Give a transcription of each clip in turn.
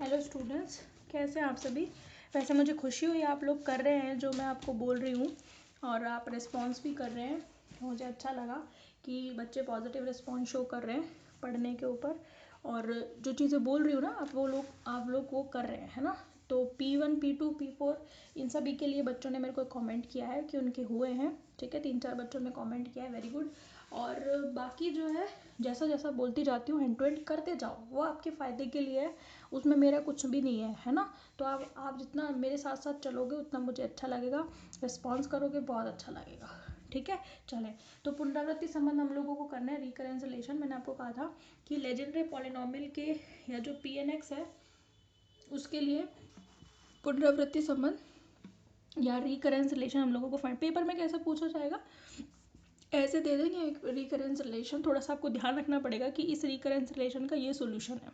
Hello students, कैसे हैं आप सभी। वैसे मुझे खुशी हुई आप लोग कर रहे हैं जो मैं आपको बोल रही हूँ और आप रिस्पॉन्स भी कर रहे हैं। मुझे अच्छा लगा कि बच्चे पॉजिटिव रिस्पॉन्स शो कर रहे हैं पढ़ने के ऊपर, और जो चीज़ें बोल रही हूँ ना आप लोग वो कर रहे हैं, है ना। तो P1 P2 P4 इन सभी के लिए बच्चों ने मेरे को कमेंट किया है कि उनके हुए हैं। ठीक है, 3-4 बच्चों ने कमेंट किया है, वेरी गुड। और बाकी जो है जैसा जैसा बोलती जाती हूँ हैंड टू हैंड करते जाओ, वो आपके फ़ायदे के लिए है, उसमें मेरा कुछ भी नहीं है ना। तो आप जितना मेरे साथ साथ चलोगे उतना मुझे अच्छा लगेगा, रिस्पॉन्स करोगे बहुत अच्छा लगेगा। ठीक है, चलें। तो पुनरावृत्ति संबंध हम लोगों को करना है, रिकरेंस रिलेशन। मैंने आपको कहा था कि लेजेंडरी पॉलिनोमियल के या जो Pn(x) है उसके लिए पुनरावृत्ति संबंध या रिकरेंस रिलेशन हम लोगों को फाइंड, पेपर में कैसे पूछा जाएगा ऐसे दे देंगे एक रिकरेंस रिलेशन। थोड़ा सा आपको ध्यान रखना पड़ेगा कि इस रिकरेंस रिलेशन का ये सोल्यूशन है।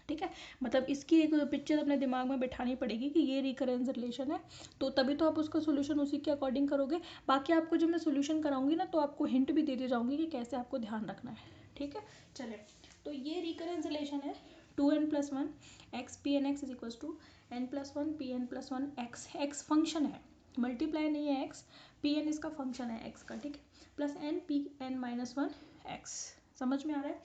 ठीक है, मतलब इसकी एक पिक्चर अपने दिमाग में बिठानी पड़ेगी कि ये रिकरेंस रिलेशन है, तो तभी तो आप उसका सोल्यूशन उसी के अकॉर्डिंग करोगे। बाकी आपको जब मैं सोल्यूशन कराऊंगी ना तो आपको हिंट भी देती जाऊंगी कि कैसे आपको ध्यान रखना है। ठीक है, चले। तो ये रिकरेंस रिलेशन है 2n+1 x Pn(x) is equal to n+1 Pn+1 x। x function है, मल्टीप्लाई नहीं है x, Pn इसका फंक्शन है x का, ठीक है, प्लस n Pn-1 x। समझ में आ रहा है?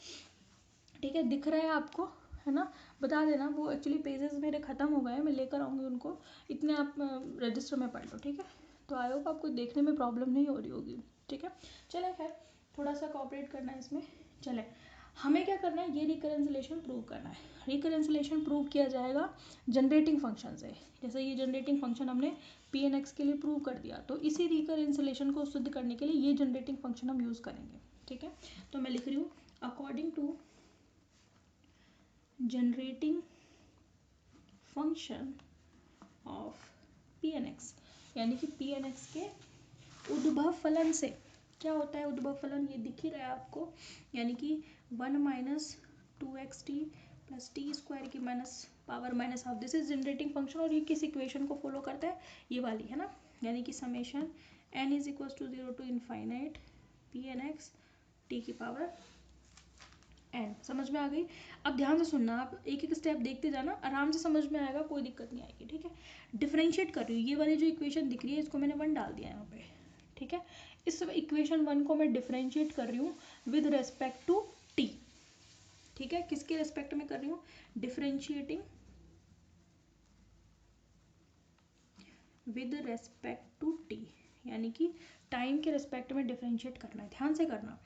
ठीक है, दिख रहा है आपको, है ना। बता देना, वो एक्चुअली पेजेस मेरे ख़त्म हो गए हैं, मैं लेकर आऊँगी उनको, इतने आप रजिस्टर में पढ़ लो। ठीक है, तो आई होप आपको देखने में प्रॉब्लम नहीं हो रही होगी। ठीक है, चले, खैर थोड़ा सा कॉपरेट करना है इसमें। चले, हमें क्या करना है, ये रिकरेंस रिलेशन प्रूव करना है। रिकरेंस रिलेशन प्रूव किया जाएगा जनरेटिंग फंक्शन से। जैसे ये जनरेटिंग फंक्शन हमने Pn(x) के लिए प्रूव कर दिया, तो इसी रिकरेंस रिलेशन को सिद्ध करने के लिए ये जनरेटिंग फंक्शन हम यूज़ करेंगे। ठीक है, तो मैं लिख रही हूँ according to generating function of Pn(x), यानी कि Pn(x) के उद्भव फलन से। क्या होता है उद्भव फलन, ये दिख ही रहा है आपको, यानी कि 1 - 2xt प्लस t² की -(-)half. This is generating function, और ये किस इक्वेशन को फॉलो करता है, ये वाली, है ना। यानी कि summation n is equal to 0 to infinite Pn(x) t⁴ n। समझ में आ गई? अब ध्यान से सुनना, आप एक एक स्टेप देखते जाना, आराम से समझ में आएगा, कोई दिक्कत नहीं आएगी। ठीक है, डिफरेंशिएट कर रही हूँ, ये वाली जो इक्वेशन दिख रही है इसको मैंने 1 डाल दिया यहाँ पे। ठीक है, इस इक्वेशन 1 को मैं डिफरेंशिएट कर रही हूँ विद रेस्पेक्ट टू t। ठीक है, किसके रेस्पेक्ट में कर रही हूँ, differentiating with respect to t, यानी कि टाइम के रेस्पेक्ट में डिफरेंशिएट करना है। ध्यान से करना,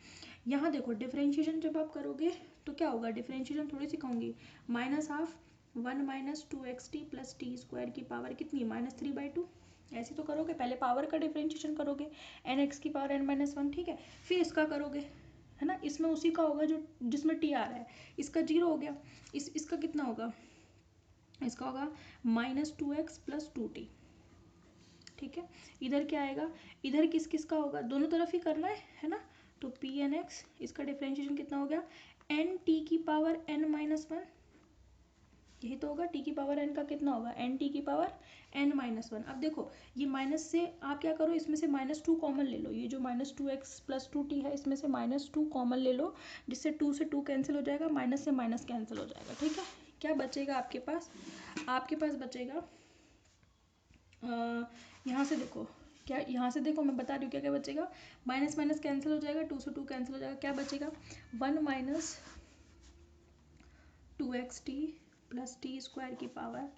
यहाँ देखो डिफरेंशिएशन जब आप करोगे तो क्या होगा, डिफरेंशिएशन थोड़ी सी कहूँगी, -(12) 1 - 2xt प्लस t² की पावर कितनी, -3/2। ऐसे तो करोगे, पहले पावर का डिफरेंशिएशन करोगे nx की पावर n-1, ठीक है, फिर इसका करोगे, है ना। इसमें उसी का होगा जो जिसमें t आ रहा है, इसका 0 हो गया, इसका कितना होगा, इसका होगा -2x प्लस 2t। ठीक है, इधर क्या आएगा, इधर किस किस का होगा, दोनों तरफ ही करना है ना। तो Pn(x) इसका डिफरेंशिएशन कितना हो गया, n(t⁴n-1), यही तो होगा, t⁴n का कितना होगा, n(t⁴n-1). अब देखो ये माइनस से आप क्या करो, इसमें से -2 कॉमन ले लो, ये जो -2x प्लस 2t है इसमें से -2 कॉमन ले लो, जिससे 2 से 2 कैंसिल हो जाएगा, माइनस से माइनस कैंसिल हो जाएगा। ठीक है, क्या बचेगा आपके पास, बचेगा यहाँ से देखो, क्या यहाँ से देखो, मैं बता रही हूँ क्या क्या बचेगा, माइनस माइनस कैंसिल हो जाएगा, 2 से 2 कैंसिल हो जाएगा, क्या बचेगा, 1 - 2xt प्लस t² की पावर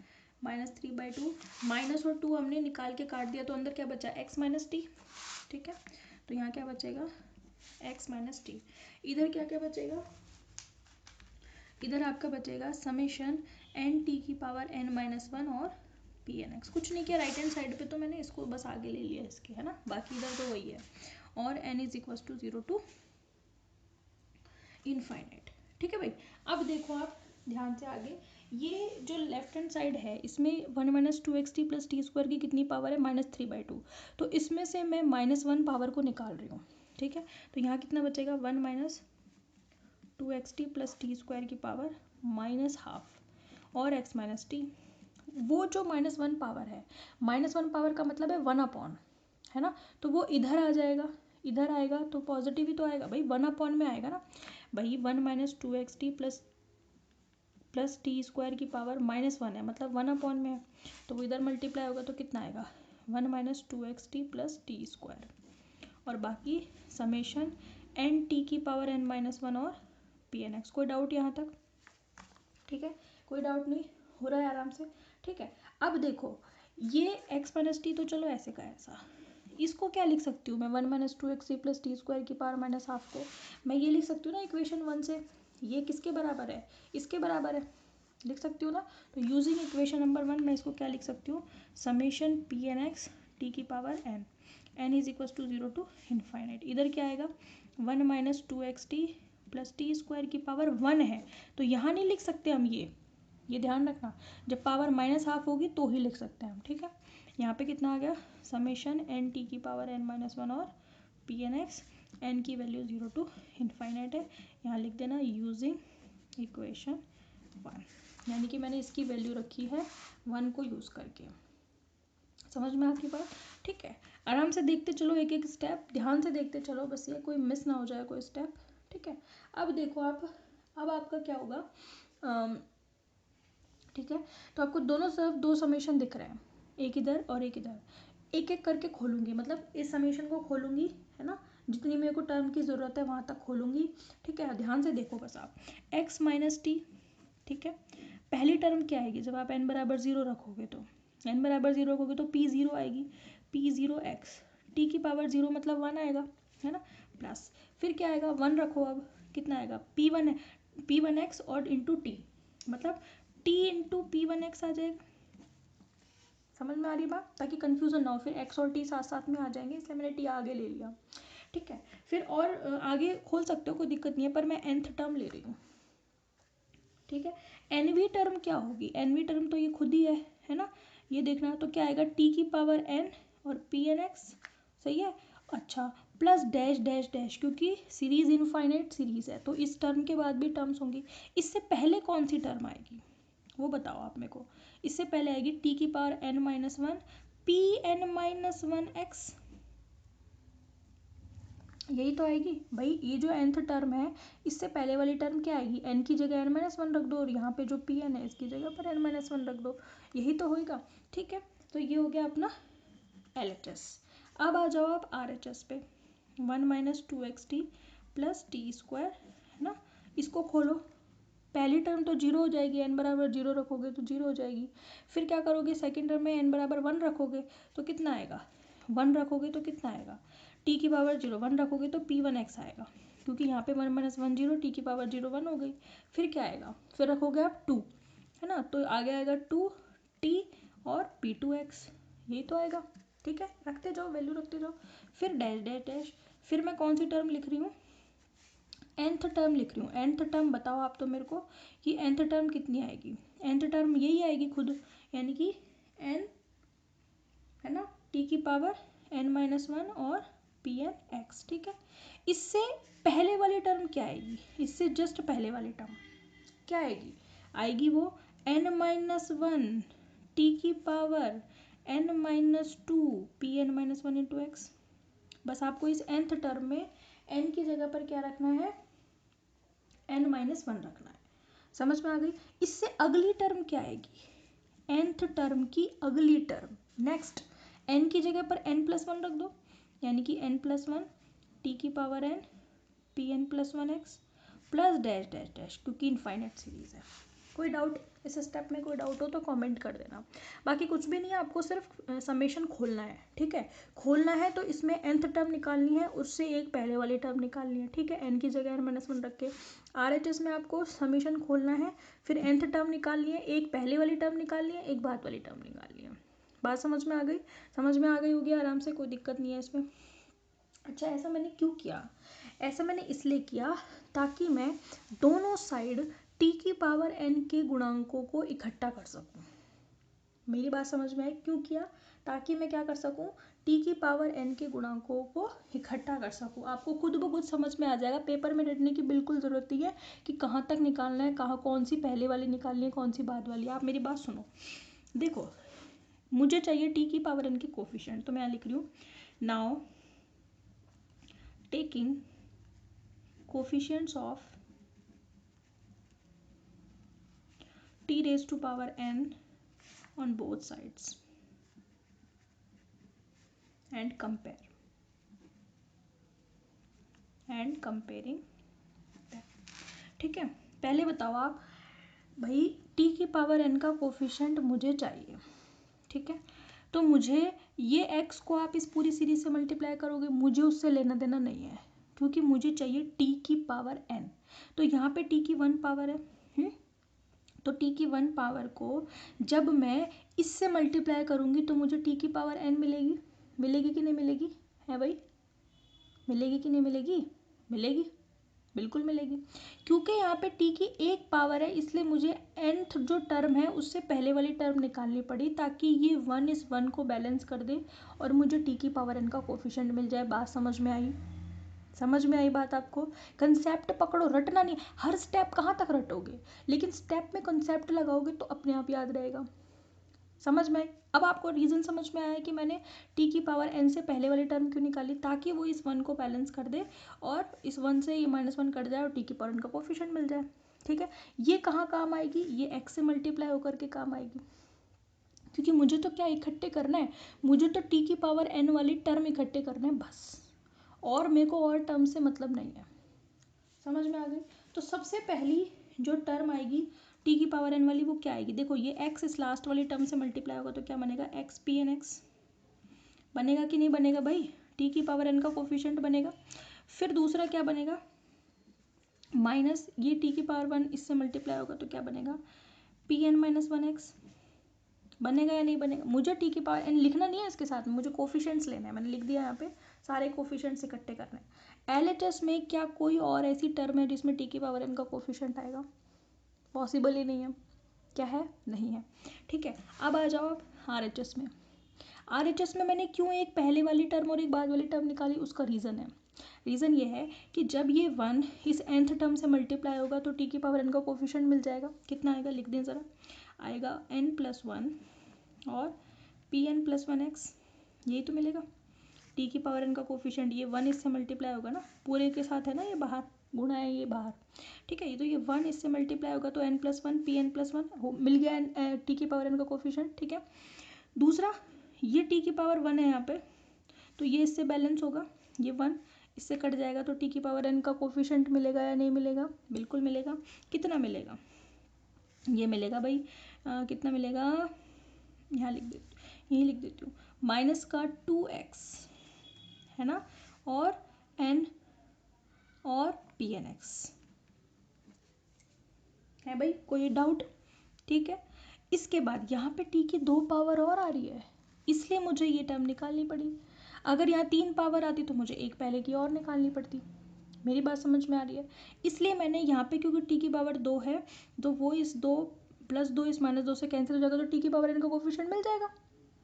-3/2। माइनस और 2 हमने निकाल के काट दिया, तो अंदर क्या बचा, x - t। ठीक है, तो यहाँ क्या बचेगा, x - t। इधर क्या क्या बचेगा, इधर आपका बचेगा समेशन n(t⁴n-1) और Pn(x). कुछ नहीं किया, राइट हैंड साइड पे तो मैंने इसको बस आगे ले लिया इसके, है ना, बाकी इधर तो वही है, और n is equal to 0 to infinite. ठीक है भाई, अब देखो आप ध्यान से आगे, ये जो लेफ्ट हैंड साइड है इसमें 1 - 2xt प्लस t² की कितनी पावर है, -3/2। तो इसमें से मैं -1 पावर को निकाल रही हूँ। ठीक है, तो यहाँ कितना बचेगा, 1 - 2xt प्लस t² की पावर -12 और x - t। वो जो -1 पावर है, -1 पावर का मतलब है 1/, है ना, तो वो इधर आ जाएगा, इधर आएगा तो पॉजिटिव ही तो आएगा भाई, 1/में आएगा ना भाई, 1 - 2xt plus plus t square की पावर -1 है, मतलब 1 में है, तो वो इधर मल्टीप्लाई होगा तो कितना आएगा 1 - 2xt प्लस टी स्क्वायर, और बाकी समेशन एन टी की पावर n-1 और पी एन एक्स। कोई डाउट यहाँ तक? ठीक है, कोई डाउट नहीं हो रहा है आराम से। ठीक है, अब देखो ये x माइनस टी तो चलो ऐसे का ऐसा, इसको क्या लिख सकती हूँ मैं 1 - 2xt प्लस टी स्क्वायर की पावर -1/2 को मैं ये लिख सकती हूँ ना इक्वेशन 1 से, ये किसके बराबर है, इसके बराबर है, लिख सकती हूँ ना। तो यूजिंग इक्वेशन नंबर 1 मैं इसको क्या लिख सकती हूँ, summation p n x t की power n is equal to 0 to infinite. इधर क्या आएगा 1 - 2xt प्लस टी स्क्वायर की पावर 1 है, तो यहाँ नहीं लिख सकते हम ये ध्यान रखना, जब पावर -1/2 होगी तो ही लिख सकते हैं हम। ठीक है, यहाँ पे कितना आ गया समेशन एन टी की पावर n-1 और पी एन एक्स, एन की वैल्यू 0 टू इनफाइनाइट है, यहाँ लिख देना यूजिंग इक्वेशन 1, यानी कि मैंने इसकी वैल्यू रखी है 1 को यूज़ करके। समझ में आपकी बात? ठीक है, आराम से देखते चलो, एक एक स्टेप ध्यान से देखते चलो, बस ये कोई मिस ना हो जाए कोई स्टेप। ठीक है, अब देखो आप, अब आपका क्या होगा, ठीक है, तो आपको दोनों तरफ 2 समेशन दिख रहे हैं, एक इधर और एक इधर, एक एक करके खोलूंगी, मतलब इस समेशन को खोलूंगी, है ना, जितनी मेरे को टर्म की ज़रूरत है वहाँ तक खोलूंगी। ठीक है, ध्यान से देखो बस आप, x माइनस टी, ठीक है, पहली टर्म क्या आएगी जब आप n बराबर 0 रखोगे, तो n बराबर 0 रखोगे तो p 0 आएगी, p 0 x, t की पावर 0 मतलब 1 आएगा, है ना, प्लस फिर क्या आएगा 1 रखो, अब कितना आएगा p1 x और इंटू टी, मतलब t इंटू p1x आ जाएगा। समझ में आ रही बात, ताकि कंफ्यूजन ना हो, फिर x और t साथ साथ में आ जाएंगे, इसलिए मैंने t आगे ले लिया। ठीक है, फिर और आगे खोल सकते हो, कोई दिक्कत नहीं है, पर मैं nth टर्म ले रही हूँ। ठीक है, nवी टर्म क्या होगी, nवी टर्म तो ये खुद ही है ना, ये देखना, तो क्या आएगा t की पावर n और पी एन एक्स, सही है, अच्छा, प्लस डैश डैश डैश, क्योंकि सीरीज इनफाइनाइट सीरीज है तो इस टर्म के बाद भी टर्म्स होंगी। इससे पहले कौन सी टर्म आएगी वो बताओ आप मेरे को, इससे पहले आएगी t की power n-1 P n-1 x, यही तो आएगी भाई। ये जो nth टर्म है इससे पहले वाली टर्म क्या आएगी, n की जगह n-1 रख दो, और यहाँ पे जो pn है इसकी जगह पर n-1 रख दो, यही तो होएगा। ठीक है, तो ये हो गया अपना LHS। अब आ जाओ आप RHS पे, 1 - 2xt प्लस टी स्क्वायर, है ना, इसको खोलो, पहली टर्म तो 0 हो जाएगी, n बराबर 0 रखोगे तो 0 हो जाएगी, फिर क्या करोगे सेकंड टर्म में n बराबर 1 रखोगे तो कितना आएगा, 1 रखोगे तो कितना आएगा, t की पावर 0 1 रखोगे तो p1x आएगा, क्योंकि यहाँ पे 1 - 1 0, t की पावर 0 1 हो गई, फिर क्या आएगा, फिर रखोगे आप 2, है ना, तो आगे आएगा 2t और p2x, यही तो आएगा। ठीक है, रखते जाओ वैल्यू रखते जाओ, फिर डैश डैश डैश, फिर मैं कौन सी टर्म लिख रही हूँ, nth टर्म लिख रही हूँ। nth टर्म बताओ आप तो मेरे को कि nth टर्म कितनी आएगी, nth टर्म यही आएगी खुद, यानी कि n, है ना, t की पावर n-1 और पी एन एक्स। ठीक है, इससे पहले वाली टर्म क्या आएगी, इससे जस्ट पहले वाली टर्म क्या आएगी, आएगी वो n-1 t की power n-2 P n-1 into x. बस आपको इस nth टर्म में n की जगह पर क्या रखना है, n-1 रखना है। समझ में आ गई? इससे अगली टर्म क्या आएगी, nth टर्म की अगली टर्म, नेक्स्ट n की जगह पर n+1 रख दो, यानी कि n+1 t की power n P n+1x plus dash dash dash, क्योंकि इनफाइनाइट सीरीज है। कोई डाउट इस स्टेप में, कोई डाउट हो तो कमेंट कर देना। बाकी कुछ भी नहीं है, आपको सिर्फ समेशन खोलना है। ठीक है, खोलना है तो इसमें nth टर्म निकालनी है, उससे एक पहले वाली टर्म निकालनी है। ठीक है, n की जगह n-1 रख के RHS में आपको समेशन खोलना है, फिर nth टर्म निकालनी है, एक पहले वाली टर्म निकालनी है, एक बाद वाली टर्म निकालनी है। बात समझ में आ गई? समझ में आ गई होगी आराम से, कोई दिक्कत नहीं है इसमें। अच्छा, ऐसा मैंने क्यों किया, ऐसा मैंने इसलिए किया ताकि मैं दोनों साइड t की पावर n के गुणांकों को इकट्ठा कर सकूं। मेरी बात समझ में आई क्यों किया, ताकि मैं क्या कर सकूं, t की पावर n के गुणांकों को इकट्ठा कर सकूं। आपको खुद ब खुद समझ में आ जाएगा, पेपर में रटने की बिल्कुल ज़रूरत नहीं है कि कहाँ तक निकालना है, कहाँ कौन सी पहले वाली निकालनी है, कौन सी बाद वाली। आप मेरी बात सुनो, देखो मुझे चाहिए t की पावर n के कोफिशिएंट, तो मैं यहाँ लिख रही हूँ now taking coefficients of t raised to power n on both sides and comparing that. ठीक है, पहले बताओ आप भाई, t की पावर n का कोफिशिएंट मुझे चाहिए, ठीक है। तो मुझे ये x को आप इस पूरी सीरीज से मल्टीप्लाई करोगे, मुझे उससे लेना देना नहीं है, क्योंकि मुझे चाहिए t की पावर n। तो यहाँ पे t की 1 पावर है, तो t की 1 पावर को जब मैं इससे मल्टीप्लाई करूँगी तो मुझे t की पावर n मिलेगी। मिलेगी कि नहीं मिलेगी? है भाई, मिलेगी कि नहीं मिलेगी? मिलेगी, बिल्कुल मिलेगी, क्योंकि यहाँ पे t की 1 पावर है, इसलिए मुझे nth जो टर्म है उससे पहले वाली टर्म निकालनी पड़ी, ताकि ये 1 इस 1 को बैलेंस कर दे और मुझे t की पावर n का कोफिशिएंट मिल जाए। बात समझ में आई? समझ में आई बात आपको? कंसेप्ट पकड़ो, रटना नहीं। हर स्टेप कहाँ तक रटोगे, लेकिन स्टेप में कंसेप्ट लगाओगे तो अपने आप याद रहेगा। समझ में आई? अब आपको रीज़न समझ में आया कि मैंने t की पावर n से पहले वाली टर्म क्यों निकाली, ताकि वो इस 1 को बैलेंस कर दे और इस 1 से ये -1 कट जाए और t की पावर n का कोफिशिएंट मिल जाए। ठीक है, ये कहाँ काम आएगी? ये x से मल्टीप्लाई होकर के काम आएगी, क्योंकि मुझे तो क्या इकट्ठे करना है, मुझे तो t की पावर n वाली टर्म इकट्ठे करना है बस, और मेरे को और टर्म से मतलब नहीं है। समझ में आ गई? तो सबसे पहली जो टर्म आएगी t की पावर n वाली, वो क्या आएगी? देखो, ये x इस लास्ट वाली टर्म से मल्टीप्लाई होगा तो क्या बनेगा? x p n x बनेगा कि नहीं बनेगा भाई? t की पावर n का कोफिशिएंट बनेगा। फिर दूसरा क्या बनेगा? माइनस ये t की पावर 1 इससे मल्टीप्लाई होगा तो क्या बनेगा? p n माइनस 1x बनेगा या नहीं बनेगा? मुझे t की पावर n लिखना नहीं है इसके साथ में, मुझे कोफिशिएंट्स लेना है। मैंने लिख दिया यहाँ पे, सारे कोफिशिएंट्स इकट्ठे करने हैं। LHS में क्या कोई और ऐसी टर्म है जिसमें t की पावर n का कोफिशिएंट आएगा? पॉसिबल ही नहीं है। क्या है? नहीं है। ठीक है, अब आ जाओ आप RHS में। RHS में मैंने क्यों एक पहले वाली टर्म और एक बाद वाली टर्म निकाली, उसका रीज़न है। रीज़न ये है कि जब ये 1 इस nth टर्म से मल्टीप्लाई होगा तो t की पावर n का कोफिशिएंट मिल जाएगा। कितना आएगा? लिख दें ज़रा। आएगा n+1 और pn+1x, यही तो मिलेगा। t की पावर n का कोफिशिएंट, ये 1 इससे मल्टीप्लाई होगा ना, पूरे के साथ है ना, ये बाहर गुणा है, ये बाहर। ठीक है, ये तो ये 1 इससे मल्टीप्लाई होगा तो n+1 pn+1 मिल गया t की पावर n का कोफिशिएंट। ठीक है, दूसरा ये t की पावर 1 है यहाँ पे, तो ये इससे बैलेंस होगा, ये 1 इससे कट जाएगा तो t की पावर n का कोफिशिएंट मिलेगा या नहीं मिलेगा? बिल्कुल मिलेगा। कितना मिलेगा? ये मिलेगा भाई, कितना मिलेगा? यहाँ लिख देती हूँ, यहीं लिख देती हूँ, माइनस का 2x है ना, और n और pnx है भाई। कोई डाउट? ठीक है, इसके बाद यहाँ पे t की 2 पावर और आ रही है, इसलिए मुझे ये टर्म निकालनी पड़ी। अगर यहाँ 3 पावर आती तो मुझे एक पहले की और निकालनी पड़ती। मेरी बात समझ में आ रही है? इसलिए मैंने यहाँ पे, क्योंकि t की पावर 2 है तो वो इस 2 + 2 इस -2 से कैंसिल हो जाएगा, तो t की पावर n का कोफिशिएंट मिल जाएगा।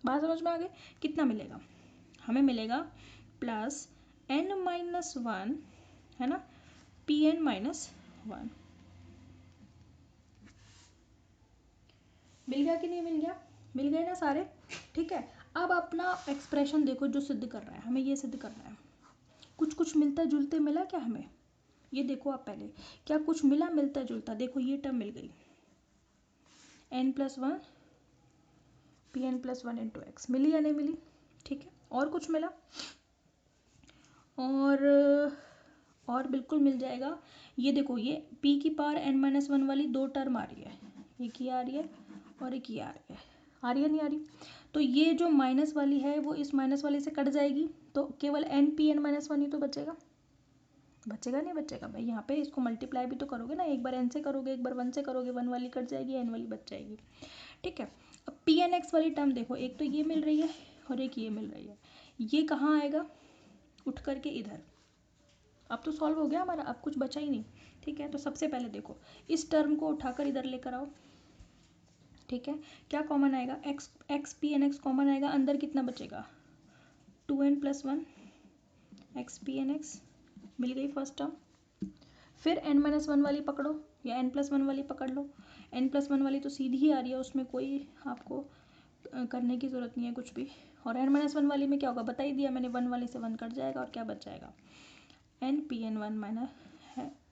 बात समझ में आ गई? कितना मिलेगा? हमें मिलेगा +n-1 है ना, pn-1। मिल गया कि नहीं मिल गया? मिल गए ना सारे? ठीक है, अब अपना एक्सप्रेशन देखो जो सिद्ध कर रहा है, हमें ये सिद्ध करना है। कुछ कुछ मिलता जुलते मिला क्या हमें? ये देखो आप पहले, क्या कुछ मिला मिलता जुलता? देखो ये टर्म मिल गई, n+1 pn+1 इंटू एक्स, मिली या नहीं मिली? ठीक है, और कुछ मिला? और बिल्कुल मिल जाएगा। ये देखो, ये p की पावर n-1 वाली 2 टर्म आ रही है, एक ये आ रही है और एक ये आ रही है। आ रही है नहीं आ रही? तो ये जो माइनस वाली है वो इस माइनस वाली से कट जाएगी, तो केवल n-1 ही तो बचेगा। बचेगा नहीं बचेगा भाई? यहाँ पे इसको मल्टीप्लाई भी तो करोगे ना, एक बार n से करोगे, एक बार 1 से करोगे, 1 वाली कट जाएगी, n वाली बच जाएगी। ठीक है, अब pnx वाली टर्म देखो, एक तो ये मिल रही है और एक ये मिल रही है, ये कहाँ आएगा? उठ करके इधर। अब तो सॉल्व हो गया हमारा, अब कुछ बचा ही नहीं। ठीक है, तो सबसे पहले देखो, इस टर्म को उठाकर इधर लेकर आओ। ठीक है, क्या कॉमन आएगा? x pnx कॉमन आएगा, अंदर कितना बचेगा? 2n+1 x pnx मिल गई फर्स्ट टर्म। फिर n-1 वाली पकड़ो या n+1 वाली पकड़ लो। n+1 वाली तो सीधी ही आ रही है, उसमें कोई आपको करने की ज़रूरत नहीं है कुछ भी। और n-1 वाली में क्या होगा? बता ही दिया मैंने, 1 वाली से 1 कट जाएगा और क्या बच जाएगा? n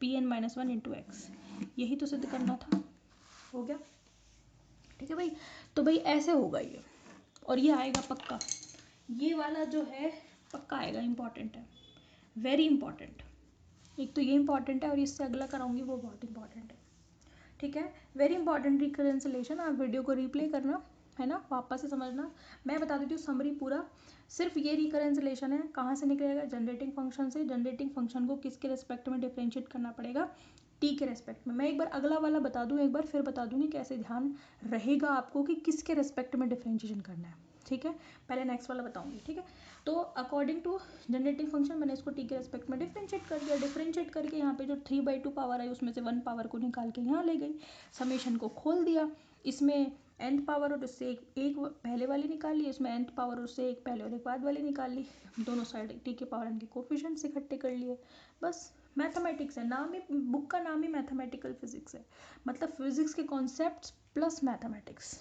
pn-1 into x. यही तो सिद्ध करना था, हो गया। ठीक है भाई। तो भाई ऐसे होगा ये, और ये आएगा पक्का, ये वाला जो है पक्का आएगा, इंपॉर्टेंट है, वेरी इंपॉर्टेंट। एक तो ये इंपॉर्टेंट है और इससे अगला कराऊंगी वो बहुत इंपॉर्टेंट है, ठीक है। वेरी इंपॉर्टेंट रिकरेंसिलेशन, आप वीडियो को रिप्ले करना है ना, वापस से समझना। मैं बता देती हूँ समरी पूरा। सिर्फ ये रिकरेंसिलेशन है, कहाँ से निकलेगा, जनरेटिंग फंक्शन से। जनरेटिंग फंक्शन को किसके रेस्पेक्ट में डिफरेंशिएट करना पड़ेगा, टी के रेस्पेक्ट में। मैं एक बार अगला वाला बता दूँ, एक बार फिर बता दूँगी कैसे ध्यान रहेगा आपको कि किसके रेस्पेक्ट में डिफरेंशिएशन करना है, ठीक है। पहले नेक्स्ट वाला बताऊँगी, ठीक है। तो अकॉर्डिंग टू जनरेटिंग फंक्शन मैंने इसको टी के रेस्पेक्ट में डिफरेंशिएट कर दिया। डिफरेंशिएट करके यहाँ पे जो 3/2 पावर आई उसमें से 1 पावर को निकाल के यहाँ ले गई, समेशन को खोल दिया, इसमें nth पावर और उससे एक पहले वाली निकाल ली, इसमें nth पावर और उससे एक पहले और एक बाद वाली निकाल ली, दोनों साइड टी के पावर n के कोफिशिएंट्स इकट्ठे कर लिए, बस। मैथमेटिक्स है, नाम ही बुक का नाम ही मैथमेटिकल फिजिक्स है, मतलब फिजिक्स के कॉन्सेप्ट्स प्लस मैथमेटिक्स,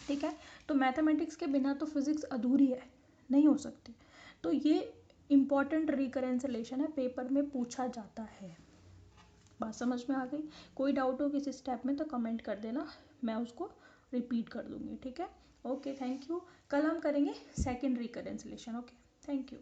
ठीक है। तो मैथमेटिक्स के बिना तो फिजिक्स अधूरी है, नहीं हो सकती। तो ये इम्पॉर्टेंट रिकरेंसिलेशन है, पेपर में पूछा जाता है। बात समझ में आ गई? कोई डाउट हो किसी स्टेप में तो कमेंट कर देना, मैं उसको रिपीट कर दूंगी, ठीक है। Okay, thank you. कल हम करेंगे second recurrence relation. Okay, thank you.